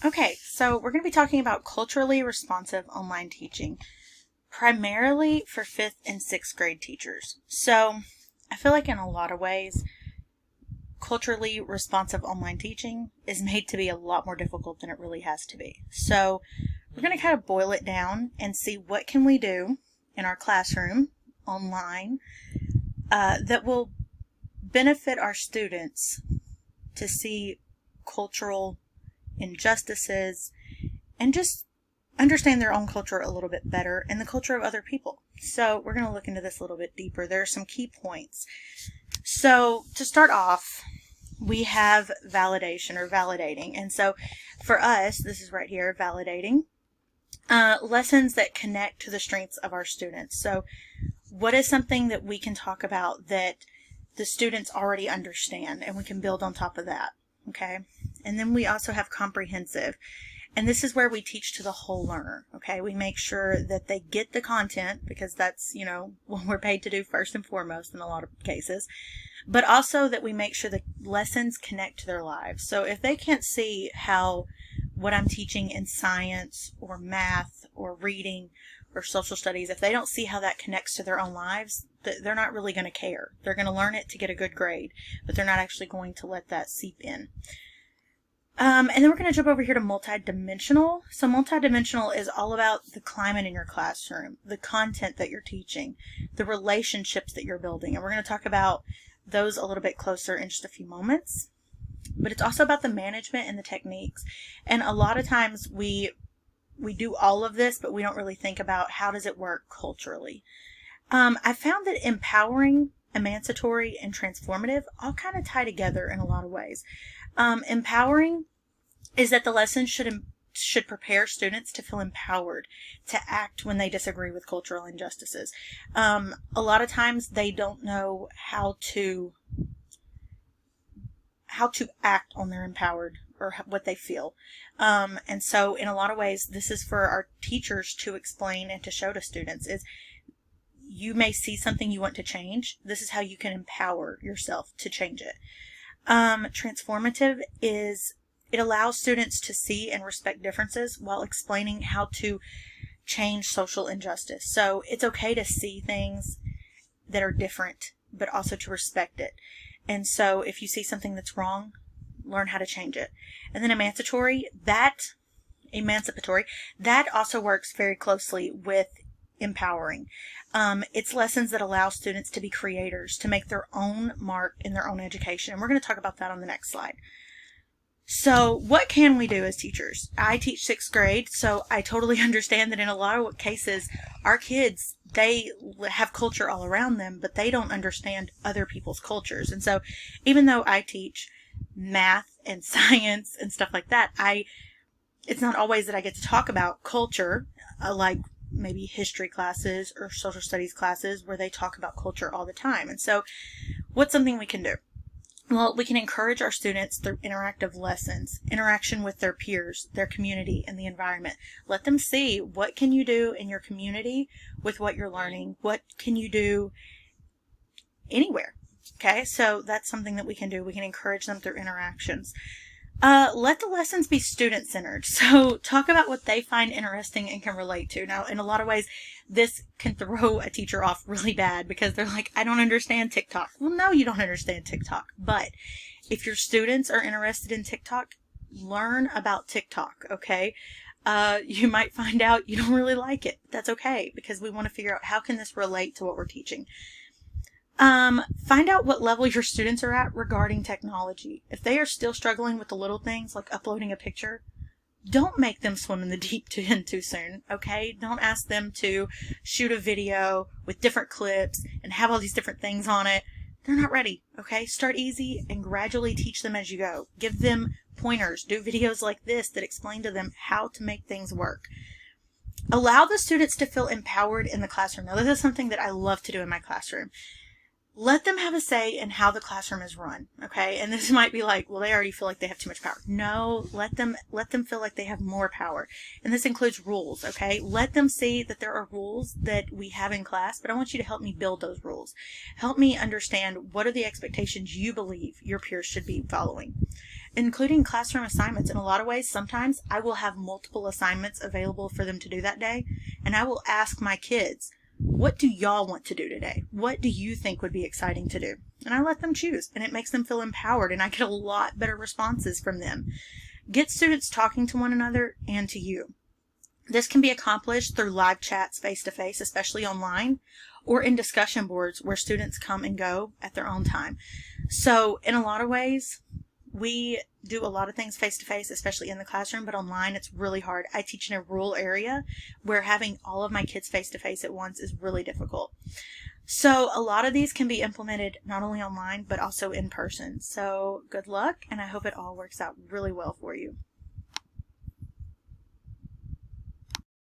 Okay, so we're going to be talking about culturally responsive online teaching, primarily for 5th and 6th grade teachers. So I feel like in a lot of ways, culturally responsive online teaching is made to be a lot more difficult than it really has to be. So we're going to kind of boil it down and see what can we do in our classroom online that will benefit our students to see cultural injustices and just understand their own culture a little bit better and the culture of other people. So we're going to look into this a little bit deeper. There are some key points. So to start off, we have validation or validating. And so for us, this is right here, validating. Lessons that connect to the strengths of our students. So what is something that we can talk about that the students already understand and we can build on top of that? Okay. And then we also have comprehensive. And this is where we teach to the whole learner. Okay. We make sure that they get the content because that's, what we're paid to do first and foremost in a lot of cases. But also that we make sure the lessons connect to their lives. So if they can't see how what I'm teaching in science or math or reading or social studies, if they don't see how that connects to their own lives, they're not really going to care. They're going to learn it to get a good grade, but they're not actually going to let that seep in. And then we're going to jump over here to multidimensional. So multidimensional is all about the climate in your classroom, the content that you're teaching, the relationships that you're building. And we're going to talk about those a little bit closer in just a few moments. But it's also about the management and the techniques. And a lot of times we do all of this, but we don't really think about how does it work culturally. I found that empowering, emancipatory, and transformative all kind of tie together in a lot of ways. Empowering is that the lesson should prepare students to feel empowered to act when they disagree with cultural injustices. A lot of times they don't know how to act on their empowered or what they feel. And so in a lot of ways, this is for our teachers to explain and to show to students is you may see something you want to change. This is how you can empower yourself to change it. Transformative is it allows students to see and respect differences while explaining how to change social injustice. So it's okay to see things that are different, but also to respect it. And so if you see something that's wrong, learn how to change it. And then emancipatory, that also works very closely with empowering. It's lessons that allow students to be creators, to make their own mark in their own education. And we're going to talk about that on the next slide. So what can we do as teachers? I teach 6th grade, so I totally understand that in a lot of cases, our kids, they have culture all around them, but they don't understand other people's cultures. And so even though I teach math and science and stuff like that, it's not always that I get to talk about culture, like maybe history classes or social studies classes where they talk about culture all the time. And so what's something we can do? Well, we can encourage our students through interactive lessons, interaction with their peers, their community, and the environment. Let them see what can you do in your community with what you're learning. What can you do anywhere? Okay, so that's something that we can do. We can encourage them through interactions. Let the lessons be student-centered. So talk about what they find interesting and can relate to. Now, in a lot of ways, this can throw a teacher off really bad because they're like, I don't understand TikTok. Well, no, you don't understand TikTok. But if your students are interested in TikTok, learn about TikTok, okay? You might find out you don't really like it. That's okay because we want to figure out how can this relate to what we're teaching. Find out what level your students are at regarding technology. If they are still struggling with the little things like uploading a picture, don't make them swim in the deep end too soon, okay? Don't ask them to shoot a video with different clips and have all these different things on it. They're not ready, okay? Start easy and gradually teach them as you go. Give them pointers. Do videos like this that explain to them how to make things work. Allow the students to feel empowered in the classroom. Now, this is something that I love to do in my classroom. Let them have a say in how the classroom is run, okay? And this might be like, well, they already feel like they have too much power. No, let them feel like they have more power. And this includes rules, okay? Let them see that there are rules that we have in class, but I want you to help me build those rules. Help me understand what are the expectations you believe your peers should be following. including classroom assignments. In a lot of ways, sometimes I will have multiple assignments available for them to do that day, and I will ask my kids, what do y'all want to do today? What do you think would be exciting to do? And I let them choose, and it makes them feel empowered, and I get a lot better responses from them. Get students talking to one another and to you. This can be accomplished through live chats face-to-face, especially online, or in discussion boards where students come and go at their own time. So in a lot of ways, we do a lot of things face-to-face, especially in the classroom, but online it's really hard. I teach in a rural area where having all of my kids face-to-face at once is really difficult. So a lot of these can be implemented not only online, but also in person. So good luck, and I hope it all works out really well for you.